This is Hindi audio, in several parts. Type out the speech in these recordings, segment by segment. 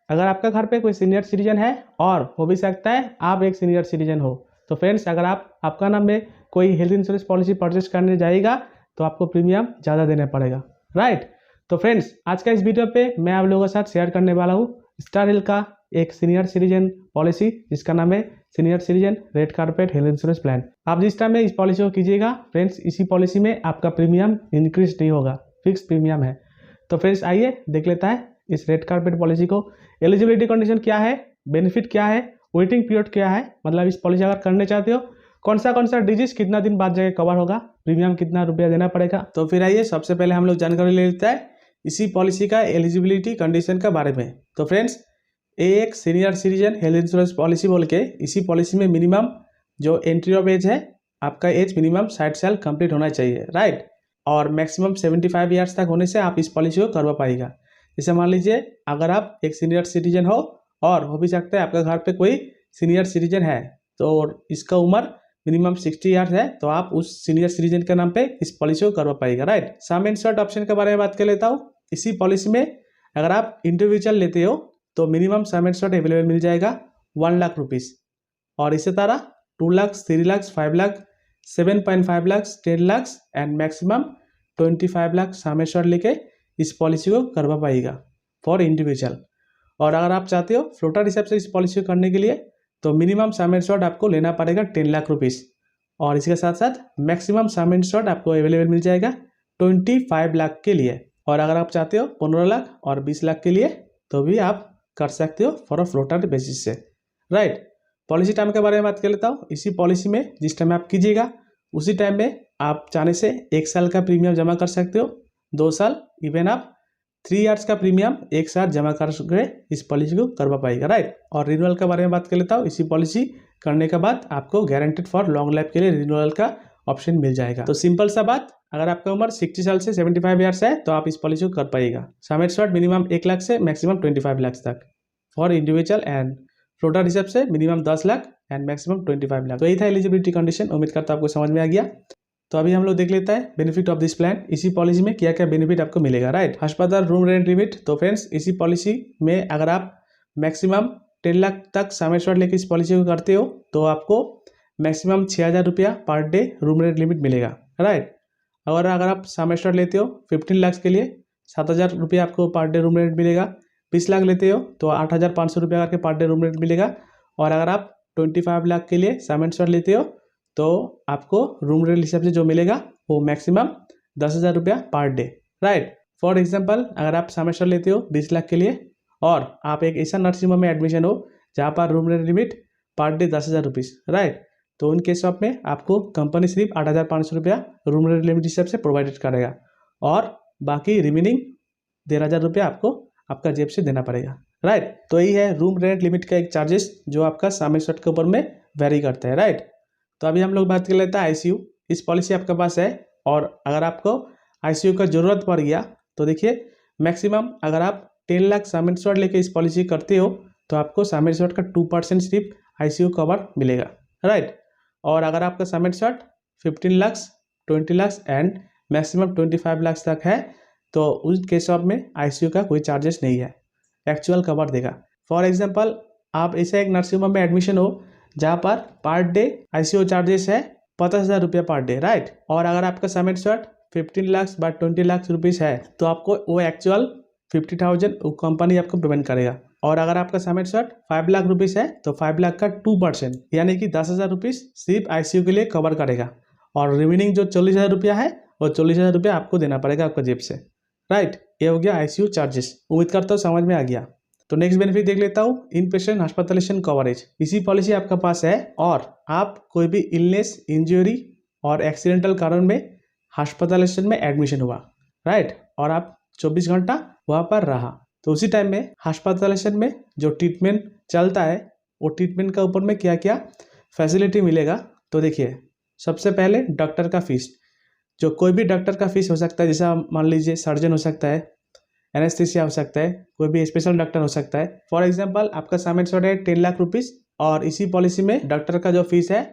अगर आपका घर पे कोई सीनियर सिटीजन है और हो भी सकता है आप एक सीनियर सिटीजन हो, तो फ्रेंड्स अगर आपका नाम में कोई हेल्थ इंश्योरेंस पॉलिसी परचेस करने जाएगा तो आपको प्रीमियम ज़्यादा देना पड़ेगा, राइट। तो फ्रेंड्स आज का इस वीडियो पे मैं आप लोगों के साथ शेयर करने वाला हूँ स्टार हेल्थ का एक सीनियर सिटीजन पॉलिसी जिसका नाम है senior citizen red carpet health insurance plan. आप जिस टाइम में इस पॉलिसी को कीजिएगा फ्रेंड्स, इसी पॉलिसी में आपका प्रीमियम इंक्रीज नहीं होगा, फिक्स प्रीमियम है। तो फ्रेंड्स आइए देख लेता है इस रेड कारपेट पॉलिसी को। एलिजिबिलिटी कंडीशन क्या है, बेनिफिट क्या है, वेटिंग पीरियड क्या है, मतलब इस पॉलिसी अगर करने चाहते हो कौन सा डिजीज कितना दिन बाद जाके कवर होगा, प्रीमियम कितना रुपया देना पड़ेगा। तो फिर आइए सबसे पहले हम लोग जानकारी ले लेते हैं इसी पॉलिसी का एलिजिबिलिटी कंडीशन के बारे में। तो फ्रेंड्स एक senior citizen health insurance policy बोल के इसी पॉलिसी में मिनिमम जो एंट्री ऑफ एज है, आपका एज मिनिमम 60 साल कंप्लीट होना चाहिए, राइट। और मैक्सिमम 75 ईयर्स तक होने से आप इस पॉलिसी को करवा पाएगा। जैसे मान लीजिए अगर आप एक सीनियर सिटीजन हो भी सकता है आपका घर पे कोई सीनियर सिटीजन है तो इसका उम्र मिनिमम 60 ईयर्स है, तो आप उस सीनियर सिटीजन के नाम पे इस पॉलिसी को करवा पाएगा, राइट। सम इंश्योर्ड ऑप्शन के बारे में बात कर लेता हूँ। इसी पॉलिसी में अगर आप इंडिविजुअल लेते हो तो मिनिमम सम इंश्योर्ड अवेलेबल मिल जाएगा 1 लाख रुपीज़, और इसी तरह 2 lakh, 3 lakh, 5 lakh, 7.5 lakh, 10 lakh and maximum 25 lakh some insured लेके इस पॉलिसी को करवा पाएगा फॉर इंडिविजुअल। और अगर आप चाहते हो फ्लोटर हिसाब से इस पॉलिसी को करने के लिए तो मिनिमम सम इंश्योर्ड आपको लेना पड़ेगा 10 लाख रुपीज़, और इसके साथ साथ मैक्सिमम सम इंश्योर्ड आपको अवेलेबल मिल जाएगा 25 लाख के लिए। और अगर आप चाहते हो 15 लाख और 20 लाख के लिए तो भी आप कर सकते हो फॉर अ फ्लोटर बेसिस से, राइट। पॉलिसी टाइम के बारे में बात कर लेता हूँ। इसी पॉलिसी में जिस टाइम आप कीजिएगा उसी टाइम में आप चाहने से 1 साल का प्रीमियम जमा कर सकते हो, 2 साल, इवन आप 3 इयर्स का प्रीमियम एक साथ जमा करके इस पॉलिसी को करवा पाएगा, राइट। और रिन्यूअल के बारे में बात कर लेता हूँ। इसी पॉलिसी करने के बाद आपको गारंटेड फॉर लॉन्ग लाइफ के लिए रिन्यूअल का ऑप्शन मिल जाएगा। तो सिंपल सा बात, अगर आपका उम्र 60 साल से 75 ईयर्स है तो आप इस पॉलिसी को कर पाएगा। सम इंश्योर्ड मिनिमम 1 लाख से मैक्सिमम 25 लाख तक फॉर इंडिविजुअल, एंड फ्लोटर हिसाब से minimum 10 lakh and maximum 25 lakh. तो यही था एलिजिबिलिटी कंडीशन। उम्मीद करता हूं आपको समझ में आ गया। तो अभी हम लोग देख लेता है बेनिफिट ऑफ दिस प्लान। इसी पॉलिसी में क्या क्या बेनिफिट आपको मिलेगा, राइट। अस्पताल रूम रेंट लिमिट। तो फ्रेंड्स इसी पॉलिसी में अगर आप मैक्सिमम 10 लाख तक सम इंश्योर्ड लेके इस पॉलिसी को करते हो तो आपको मैक्सिमम 6,000 रुपया per day room rent limit मिलेगा, राइट। और अगर आप सम इंश्योर्ड लेते हो 15 लाख के लिए 7,000 रुपया आपको पर डे रूम रेंट मिलेगा। 20 लाख लेते हो तो 8,500 रुपया करके पर डे रूम रेंट मिलेगा। और अगर आप 25 लाख के लिए सम इंश्योर्ड लेते हो तो आपको रूम रेंट हिसाब से जो मिलेगा वो मैक्सिमम 10,000 रुपया per day, right. For example अगर आप सम इंश्योर्ड लेते हो 20 लाख के लिए और आप एक ऐसा नर्सिंग होम में एडमिशन हो जहाँ पर room rent limit per day 10,000 rupees, right. तो उन केस ऑफ में आपको कंपनी सिर्फ 8,500 रुपया रूम रेंट लिमिट हिसाब से प्रोवाइडेड करेगा, और बाकी रिमेनिंग 13,000 रुपया आपको आपका जेब से देना पड़ेगा, राइट। तो यही है रूम रेंट लिमिट का एक चार्जेस जो आपका सम इंश्योर्ड के ऊपर में वेरी करता है, राइट। तो अभी हम लोग बात कर लेते हैं आईसीयू। इस पॉलिसी आपके पास है और अगर आपको आईसीयू का ज़रूरत पड़ गया तो देखिए मैक्सिमम अगर आप 10 लाख सम इंश्योर्ड लेके इस पॉलिसी करते हो तो आपको सम इंश्योर्ड का 2% सिर्फ आईसीयू कवर मिलेगा, राइट। और अगर आपका सम insured 15 lakh, 20 lakh and maximum 25 lakh तक है तो उस केस ऑफ में आईसीयू का कोई चार्जेस नहीं है, एक्चुअल कवर देगा। फॉर एग्जांपल आप ऐसे एक नर्सिंग होम में एडमिशन हो जहाँ पर डे आईसीयू चार्जेस है 50,000 रुपया पर डे, राइट। और अगर आपका सम insured 15 lakh but 20 lakh rupees है तो आपको वो एक्चुअल 50,000 कंपनी आपको पेमेंट करेगा। और अगर आपका सम इंश्योर्ड 5 लाख रुपीज़ है तो 5 लाख का 2% यानी कि 10,000 रुपीज़ सिर्फ आईसीयू के लिए कवर करेगा, और रिमेनिंग जो 40,000 रुपया है वो 40,000 रुपया आपको देना पड़ेगा आपका जेब से, राइट। ये हो गया आईसीयू चार्जेस। उम्मीद करता हूँ समझ में आ गया। तो नेक्स्ट बेनिफिट देख लेता हूँ इन पेशेंट हॉस्पिटलाइजेशन कवरेज। इसी पॉलिसी आपका पास है और आप कोई भी इलनेस, इंजरी और एक्सीडेंटल कारण में हॉस्पिटलाइजेशन में एडमिशन हुआ, राइट, और आप 24 घंटा वहाँ पर रहा तो उसी टाइम में हॉस्पिटलाइजेशन में जो ट्रीटमेंट चलता है वो ट्रीटमेंट के ऊपर में क्या क्या फैसिलिटी मिलेगा। तो देखिए सबसे पहले डॉक्टर का फीस, जो कोई भी डॉक्टर का फीस हो सकता है, जैसा मान लीजिए सर्जन हो सकता है, एनेस्थीसिया हो सकता है, कोई भी स्पेशल डॉक्टर हो सकता है। फॉर एग्जांपल आपका सम इंश्योर्ड है 10 लाख रुपीज़ और इसी पॉलिसी में डॉक्टर का जो फीस है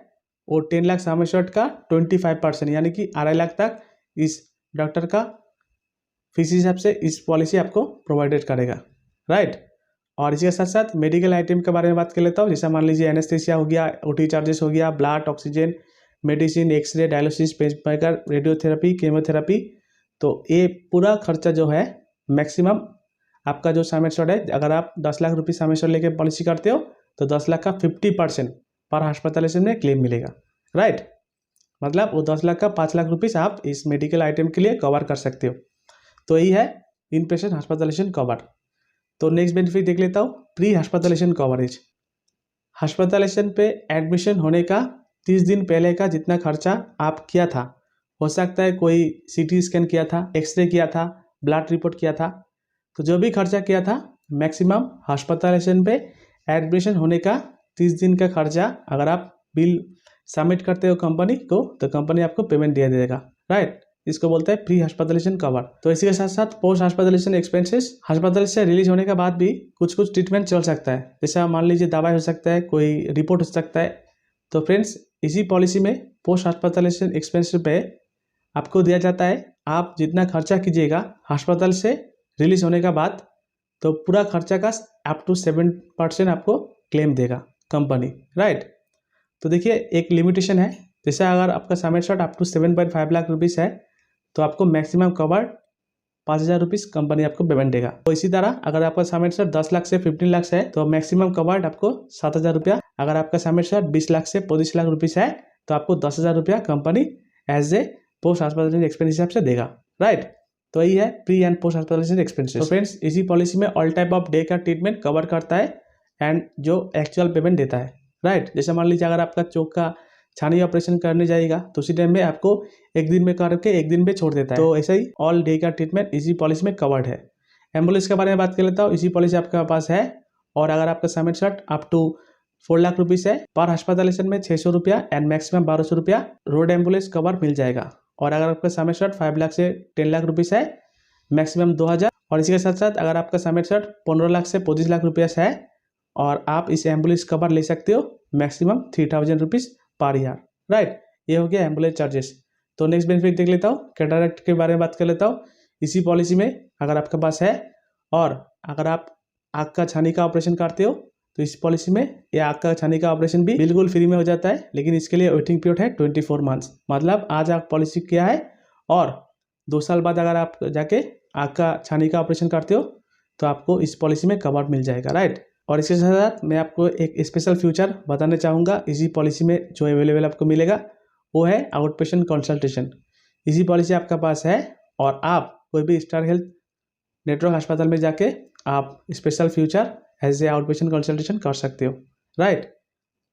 वो 10 लाख सम इंश्योर्ड का 25% यानी कि 2.5 लाख तक इस डॉक्टर का फीस हिसाब से इस पॉलिसी आपको प्रोवाइडेड करेगा, राइट। और इसके साथ साथ मेडिकल आइटम के बारे में बात कर लेता हूँ। जैसा मान लीजिए एनेस्थेसिया हो गया, ओटी चार्जेस हो गया, blood, oxygen, medicine, x-ray, dialysis, pacemaker, radiotherapy, chemotherapy. तो ये पूरा खर्चा जो है मैक्सिमम आपका जो सम एश्योर्ड है, अगर आप 10 लाख रुपये सम एश्योर्ड लेके पॉलिसी करते हो तो 10 लाख का 50% पर हॉस्पिटलाइजेशन में क्लेम मिलेगा, राइट। मतलब वो 10 लाख का 5 लाख रुपीस आप इस मेडिकल आइटम के लिए कवर कर सकते हो। तो यही है इन पेशेंट हॉस्पिटलाइजेशन कवर। तो नेक्स्ट बेनिफिट देख लेता हूँ, प्री हॉस्पिटलाइजेशन कवरेज। हॉस्पिटलाइजेशन पे एडमिशन होने का 30 दिन पहले का जितना खर्चा आप किया था, हो सकता है कोई सीटी स्कैन किया था, एक्सरे किया था, ब्लड रिपोर्ट किया था, तो जो भी खर्चा किया था मैक्सिमम हॉस्पिटलाइजेशन पे एडमिशन होने का 30 दिन का खर्चा अगर आप बिल सबमिट करते हो कंपनी को, तो कंपनी आपको पेमेंट दे देगा, राइट। इसको बोलते हैं प्री हॉस्पिटलाइजेशन कवर। तो इसी के साथ साथ पोस्ट हॉस्पिटलाइजेशन एक्सपेंसेस, हॉस्पिटल से रिलीज होने के बाद भी कुछ कुछ ट्रीटमेंट चल सकता है। जैसा मान लीजिए दवाई हो सकता है, कोई रिपोर्ट हो सकता है। तो फ्रेंड्स इसी पॉलिसी में पोस्ट हॉस्पिटलाइजेशन एक्सपेंस पे आपको दिया जाता है, आप जितना खर्चा कीजिएगा हॉस्पिटल से रिलीज होने के बाद, तो पूरा खर्चा का अप टू 7% आपको क्लेम देगा कंपनी, राइट। तो देखिए एक लिमिटेशन है, जैसे अगर आपका sum assured up to 7.5 lakh rupees है तो आपको मैक्सिमम कवर 5,000 रुपीज़ कंपनी आपको पेमेंट देगा। तो इसी तरह अगर आपका सम एश्योर्ड 10 लाख से 15 लाख है तो मैक्सिमम कवर्ड आपको 7,000 रुपया। अगर आपका सम एश्योर्ड 20 लाख से 25 लाख रुपीस है तो आपको 10,000 रुपया company as a post hospitalization expense हिसाब से देगा, राइट। तो यही है pre and post hospitalization expenses. तो फ्रेंड्स इसी पॉलिसी में ऑल टाइप ऑफ डे का ट्रीटमेंट कवर करता है एंड जो एक्चुअल पेमेंट देता है, राइट। जैसे मान लीजिए अगर आपका चोक का छानी ऑपरेशन करने जाएगा तो उसी टाइम में आपको एक दिन में करके एक दिन में छोड़ देता है। तो ऐसा ही ऑल डे का ट्रीटमेंट इसी पॉलिसी में कवर्ड है। एम्बुलेंस के बारे में बात कर लेता हूँ, इसी पॉलिसी आपके पास है। और अगर आपका sum assured up to 4 lakh rupees है, पर हॉस्पिटलाइजेशन में 600 रुपया एंड मैक्सिमम 1200 रुपया रोड एम्बुलेंस कवर मिल जाएगा। और अगर आपका सम एश्योर्ड 5 लाख से 10 लाख रुपीस है, मैक्सिमम 2000। और इसी के साथ साथ अगर आपका सम एश्योर्ड 15 लाख से 25 लाख रुपया है और आप इस एम्बुलेंस कवर ले सकते हो maximum 3000 rupees per year, right. ये हो गया एम्बुलेंस चार्जेस। तो नेक्स्ट बेनिफिट देख लेता हूँ, कैटरैक्ट के बारे में बात कर लेता हूँ। इसी पॉलिसी में अगर आपके पास है और अगर आप आँख का छानी का ऑपरेशन करते हो तो इस पॉलिसी में ये आँख का छानी का ऑपरेशन भी बिल्कुल फ्री में हो जाता है, लेकिन इसके लिए वेटिंग पीरियड है 24 मंथ्स। मतलब आज आप पॉलिसी किया है और 2 साल बाद अगर आप जाके आँख का छानी का ऑपरेशन करते हो तो आपको इस पॉलिसी में कवर मिल जाएगा, राइट। और इसके साथ साथ मैं आपको एक स्पेशल फ्यूचर बताना चाहूँगा इसी पॉलिसी में जो अवेलेबल आपको मिलेगा, वो है आउट पेशेंट कंसल्टेशन। इसी पॉलिसी आपका पास है और आप कोई भी स्टार हेल्थ नेटवर्क अस्पताल में जाके आप special feature as a out patient consultation कर सकते हो, राइट।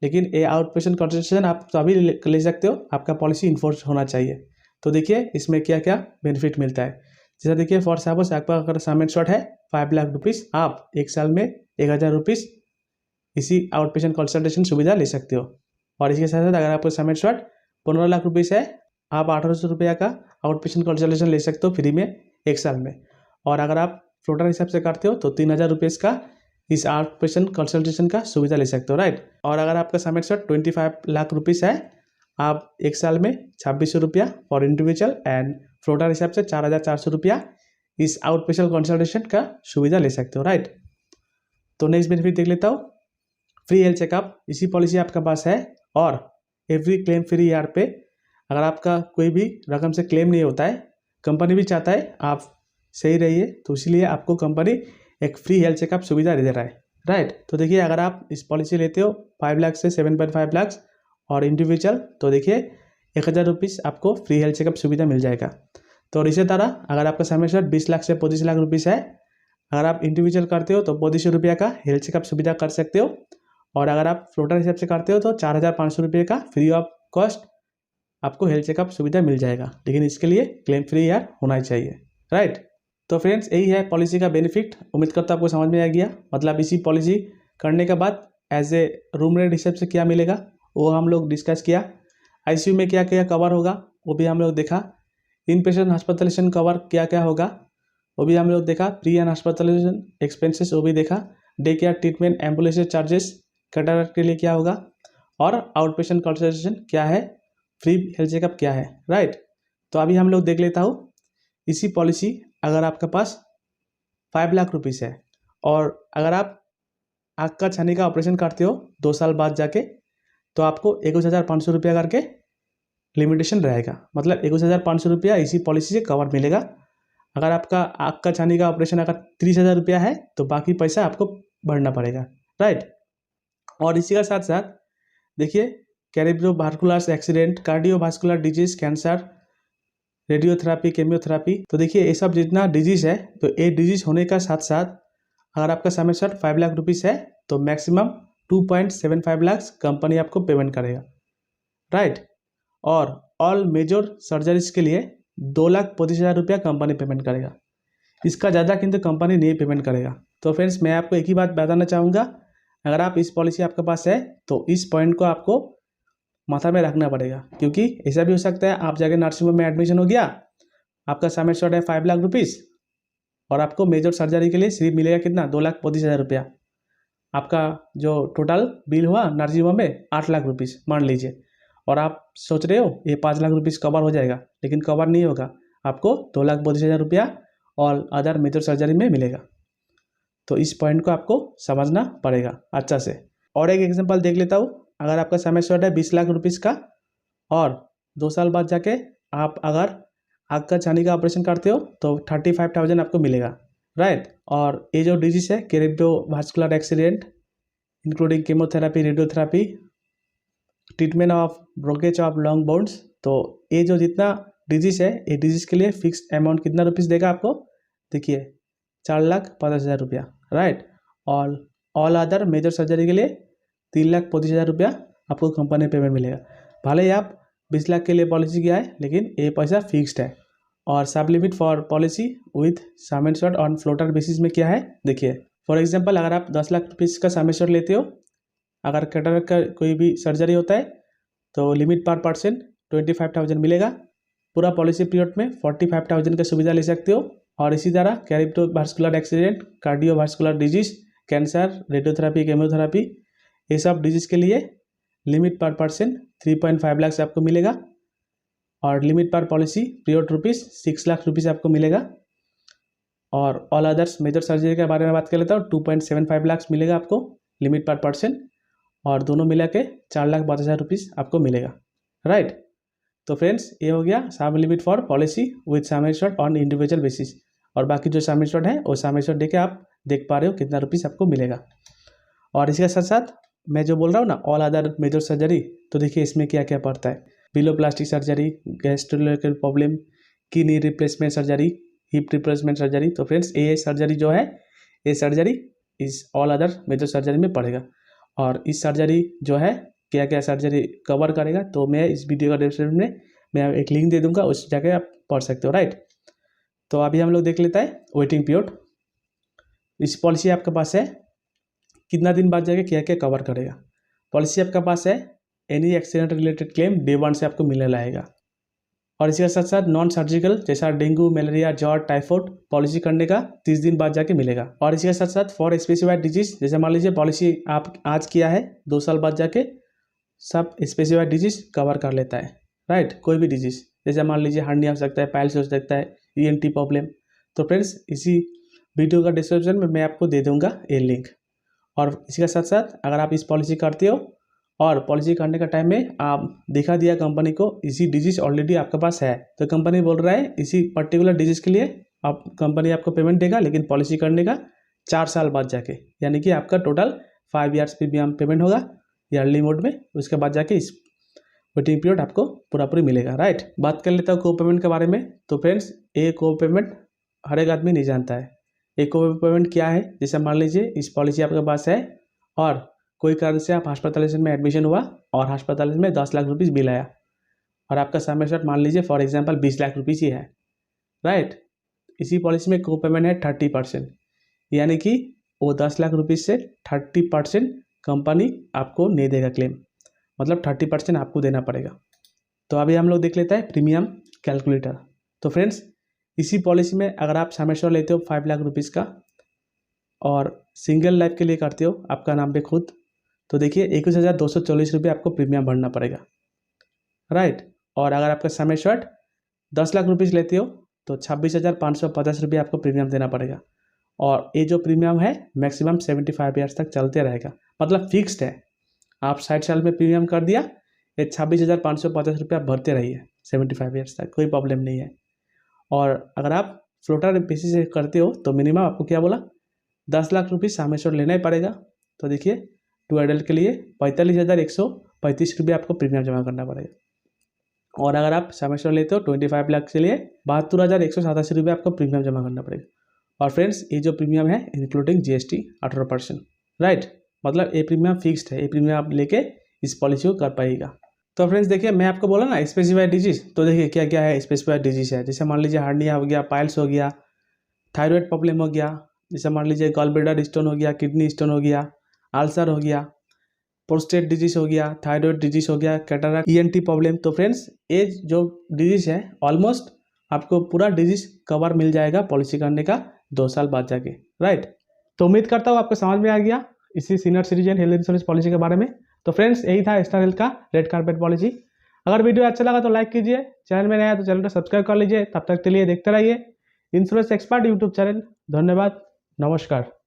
लेकिन ये आउट पेशेंट कंसल्टेशन आप तभी ले सकते हो, आपका पॉलिसी इन्फोर्स होना चाहिए। तो देखिए इसमें क्या क्या बेनिफिट मिलता है। जैसा देखिए फॉर सपोज आपका अगर सम एश्योर्ड है 5 लाख रुपीज़, आप एक साल में 1000 रुपीज़ इसी आउट पेशेंट कंसल्टेशन सुविधा ले सकते हो। और इसके साथ साथ अगर आपको सम एश्योर्ड 15 लाख रुपीज़ है, आप 1800 रुपया का आउट पेशेंट कंसल्टेशन ले सकते हो फ्री में एक साल में। और अगर आप फ्लोटर हिसाब से करते हो तो 3000 रुपीज़ का इस आउट पेशेंट कंसल्टेशन का सुविधा ले सकते हो, राइट। और अगर आपका सम एश्योर्ड 25 लाख रुपीज़ है, आप एक साल में 2600 रुपया फॉर इंडिविजुअल एंड फ्लोटर हिसाब से 4400 रुपया इस आउट पेशेंट कंसल्टेशन का सुविधा ले सकते हो, राइट। तो नेक्स्ट बेनिफिट देख लेता हूँ, फ्री हेल्थ चेकअप। इसी पॉलिसी आपका पास है और एवरी क्लेम फ्री ईयर पे अगर आपका कोई भी रकम से क्लेम नहीं होता है, कंपनी भी चाहता है आप सही रहिए, तो इसलिए आपको कंपनी एक फ्री हेल्थ चेकअप सुविधा दे रहा है, राइट। तो देखिए अगर आप इस पॉलिसी लेते हो 5 लाख से 7.5 लाख और इंडिविजुअल, तो देखिए 1000 रुपीज़ आपको फ्री हेल्थ चेकअप सुविधा मिल जाएगा। तो और इसी तरह अगर आपका सम एश्योर्ड 20 लाख से 25 लाख रुपीज़ है, अगर आप इंडिविजुअल करते हो तो 2500 रुपया का हेल्थ चेकअप सुविधा कर सकते हो। और अगर आप फ्लोटर हिसाब से करते हो तो 4500 रुपये का फ्री ऑफ कॉस्ट आपको हेल्थ चेकअप सुविधा मिल जाएगा, लेकिन इसके लिए क्लेम फ्री ईयर होना चाहिए, राइट। तो फ्रेंड्स यही है पॉलिसी का बेनिफिट। उम्मीद करता हूँ आपको समझ में आ गया। मतलब इसी पॉलिसी करने के बाद एज ए रूम रेंट हिसाब से क्या मिलेगा वो हम लोग डिस्कस किया। आईसीयू में क्या क्या कवर होगा वो भी हम लोग देखा। इन पेशेंट हॉस्पिटलाइजेशन कवर क्या क्या होगा वो भी हम लोग देखा। प्री एंड हॉस्पिटलाइजेशन एक्सपेंसेस वो भी देखा। Day care treatment, ambulance charges, cataract के लिए क्या होगा और आउट पेशेंट कंसल्टेशन क्या है, फ्री हेल्थ चेकअप क्या है, राइट। तो अभी हम लोग देख लेता हूँ इसी पॉलिसी अगर आपके पास 5 लाख रुपीज़ है और अगर आप आँख का छानी का ऑपरेशन करते हो 2 साल बाद जाके, तो आपको 21,500 रुपया करके लिमिटेशन रहेगा। मतलब 21,500 रुपया इसी पॉलिसी से कवर मिलेगा। अगर आपका आँख का छानी का ऑपरेशन अगर 30,000 रुपया है तो बाकी पैसा आपको भरना पड़ेगा, राइट। और इसी का साथ साथ देखिए, cerebrovascular accident, cardiovascular disease, cancer, radiotherapy, chemotherapy, तो देखिए ये सब जितना डिजीज़ है, तो ये डिजीज़ होने का साथ साथ अगर आपका सम एश्योर्ड 5 लाख रुपीज़ है तो मैक्सिमम 2.75 लाख कंपनी आपको पेमेंट करेगा, राइट। और ऑल मेजर सर्जरीज के लिए 2,25,000 रुपया कंपनी पेमेंट करेगा। इसका ज़्यादा किंतु कंपनी नहीं पेमेंट करेगा। तो फ्रेंड्स, मैं आपको एक ही बात बताना चाहूँगा, अगर आप इस पॉलिसी आपके पास है तो इस पॉइंट को आपको माथा में रखना पड़ेगा, क्योंकि ऐसा भी हो सकता है आप जाके नर्सिंग होम में एडमिशन हो गया, आपका सम एश्योर्ड है 5 लाख रुपीज़ और आपको मेजर सर्जरी के लिए सिर्फ मिलेगा कितना, 2,25,000 रुपया। आपका जो टोटल बिल हुआ नर्सिंग होम में 8 लाख रुपीज़ मान लीजिए, और आप सोच रहे हो ये 5 लाख रुपीज़ कवर हो जाएगा, लेकिन कवर नहीं होगा, आपको 2,25,000 रुपया और अदर मेजर सर्जरी में मिलेगा। तो इस पॉइंट को आपको समझना पड़ेगा अच्छा से। और एक एग्जांपल देख लेता हूँ। अगर आपका सम एश्योर्ड है 20 लाख रुपीज़ का और 2 साल बाद जाके आप अगर आँख का छानी का ऑपरेशन करते हो तो 35,000 आपको मिलेगा, राइट। और ये जो डिजीज़ है cerebrovascular accident including chemotherapy, radiotherapy, treatment of breakage of long bones, तो ये जो जितना डिजीज़ है ये डिजीज़ के लिए फिक्स्ड अमाउंट कितना रुपीज़ देगा आपको, देखिए 4,50,000 रुपया, राइट। और ऑल अदर मेजर सर्जरी के लिए 3,25,000 रुपया आपको कंपनी पेमेंट मिलेगा। भले ही आप 20 लाख के लिए पॉलिसी किया है, लेकिन ये पैसा फिक्स्ड है। और सब limit for policy with sum assured on floater basis में क्या है, देखिए फॉर एग्जांपल अगर आप 10 लाख रुपीज़ का सम एश्योर्ड लेते हो, अगर कैटरेक्ट का कोई भी सर्जरी होता है तो लिमिट पर पर्सन 25,000 मिलेगा। पूरा पॉलिसी पीरियड में 45,000 का सुविधा ले सकते हो। और इसी तरह cerebrovascular accident, cardiovascular disease, cancer, radiotherapy, chemotherapy, ये सब डिजीज़ के लिए लिमिट पर पर्सन 3.5 लाख से आपको मिलेगा। और लिमिट पर policy period rupees 6 lakh rupees आपको मिलेगा। और ऑल अदर्स मेजर सर्जरी के बारे में बात कर लेता हूँ, 2.75 लाख मिलेगा आपको लिमिट पर पर्सन, और दोनों मिला के 4,52,000 रुपीज़ आपको मिलेगा, राइट। तो फ्रेंड्स, ये हो गया sum limit for policy with sum assured on individual basis. और बाकी जो सम एश्योर्ड है वो सम एश्योर्ड देके आप देख पा रहे हो कितना रुपीज़ आपको मिलेगा। और इसके साथ साथ मैं जो बोल रहा हूँ ना ऑल अदर मेजर सर्जरी, तो देखिए इसमें क्या क्या पड़ता है, बिलोप्लास्टिक surgery, gastrological problem, kidney replacement surgery, hip replacement surgery. तो फ्रेंड्स, ये सर्जरी जो है ये सर्जरी इस ऑल अदर मेजर सर्जरी में पड़ेगा। और इस सर्जरी जो है क्या क्या सर्जरी कवर करेगा, तो मैं इस वीडियो का डिस्क्रिप्शन में मैं एक लिंक दे दूंगा, उस जगह आप पढ़ सकते हो, राइट। तो अभी हम लोग देख लेता है वेटिंग पीरियड। इस पॉलिसी आपके पास है कितना दिन बाद जाके क्या क्या कवर करेगा। पॉलिसी आपके पास है any accident related claim day 1 से आपको मिलने लगेगा। और इसके साथ साथ नॉन सर्जिकल जैसा डेंगू, मलेरिया, ज्वर, टाइफाइड पॉलिसी करने का 30 दिन बाद जाके मिलेगा। और इसके साथ साथ फॉर स्पेसिफाइड डिजीज, जैसे मान लीजिए पॉलिसी आप आज किया है, 2 साल बाद जाके सब स्पेसिफाइड डिजीज कवर कर लेता है, राइट। कोई भी डिजीज जैसे मान लीजिए हार्निया हो सकता है, पाइल्स हो सकता है, ENT प्रॉब्लम। तो फ्रेंड्स, इसी वीडियो का डिस्क्रिप्शन में मैं आपको दे दूंगा ये लिंक। और इसके साथ साथ अगर आप इस पॉलिसी करते हो और पॉलिसी करने का टाइम में आप दिखा दिया कंपनी को इसी डिजीज ऑलरेडी आपके पास है, तो कंपनी बोल रहा है इसी पर्टिकुलर डिजीज के लिए आप कंपनी आपको पेमेंट देगा, लेकिन पॉलिसी करने का 4 साल बाद जाके, यानी कि आपका टोटल 5 ईयर्स प्रीमियम पेमेंट होगा ईयरली मोड में। उसके बाद जाके इस वेटिंग पीरियड आपको पूरा पूरी मिलेगा, राइट। बात कर लेता हूँ को पेमेंट के बारे में। तो फ्रेंड्स, ये को पेमेंट हर एक आदमी नहीं जानता है। एक को पेमेंट क्या है, जैसे मान लीजिए इस पॉलिसी आपके पास है और कोई कारण से आप हॉस्पिटलाइजेशन में एडमिशन हुआ और हॉस्पिटलाइजेशन में 10 लाख रुपीज़ बिल आया और आपका सम एश्योर्ड मान लीजिए फॉर एग्जांपल 20 लाख रुपीज़ ही है, राइट। इसी पॉलिसी में को पेमेंट है 30%, यानी कि वो 10 लाख रुपीज़ से 30% कंपनी आपको नहीं देगा क्लेम, मतलब 30% आपको देना पड़ेगा। तो अभी हम लोग देख लेते हैं प्रीमियम कैलकुलेटर। तो फ्रेंड्स, इसी पॉलिसी में अगर आप सम एश्योर्ड लेते हो 5 लाख रुपीज़ का और सिंगल लाइफ के लिए करते हो आपका नाम पे खुद, तो देखिए 21,240 रुपये आपको प्रीमियम भरना पड़ेगा, राइट। और अगर आपका सम एश्योर्ड 10 लाख रुपीज़ लेते हो तो 26,550 रुपये आपको प्रीमियम देना पड़ेगा। और ये जो प्रीमियम है मैक्सिमम 75 ईयर्स तक चलते रहेगा, मतलब फिक्स्ड है। आप 60 साल में प्रीमियम कर दिया, ये 26,550 रुपया भरते रहिए 75 ईयर्स तक, कोई प्रॉब्लम नहीं है। और अगर आप फ्लोटर बेसिस से करते हो तो मिनिमम आपको क्या बोला, 10 लाख रुपये सामेश्वर लेना ही पड़ेगा। तो देखिए 2 एडल्ट के लिए 45,135 रुपये आपको प्रीमियम जमा करना पड़ेगा। और अगर आप सामेश्वर लेते हो 25 लाख के लिए 72,187 रुपये आपको प्रीमियम जमा करना पड़ेगा। और फ्रेंड्स ये जो प्रीमियम है इंक्लूडिंग GST 18%, राइट, मतलब ये प्रीमियम फिक्स्ड है, ये प्रीमियम आप लेके इस पॉलिसी को कर पाइएगा। तो फ्रेंड्स देखिए मैं आपको बोला ना स्पेसिफाइड डिजीज, तो देखिए क्या क्या है स्पेसिफाइड डिजीज है। जैसे मान लीजिए हार्निया हो गया, पाइल्स हो गया, थायराइड प्रॉब्लम हो गया, जैसे मान लीजिए गॉलब्लैडर स्टोन हो गया, किडनी स्टोन हो गया, अल्सर हो गया, प्रोस्टेट डिजीज हो गया, थायराइड डिजीज हो गया, कैटरेक्ट, ENT प्रॉब्लम। तो फ्रेंड्स ये जो डिजीज है ऑलमोस्ट आपको पूरा डिजीज कवर मिल जाएगा पॉलिसी करने का 2 साल बाद जाके, राइट। तो उम्मीद करता हूँ आपको समझ में आ गया इसी senior citizen health insurance policy के बारे में। तो फ्रेंड्स यही था स्टार हेल्थ का रेड कार्पेट पॉलिसी। अगर वीडियो अच्छा लगा तो लाइक कीजिए, चैनल में नया है तो चैनल को सब्सक्राइब कर लीजिए। तब तक के लिए देखते रहिए इंश्योरेंस एक्सपर्ट यूट्यूब चैनल। धन्यवाद, नमस्कार।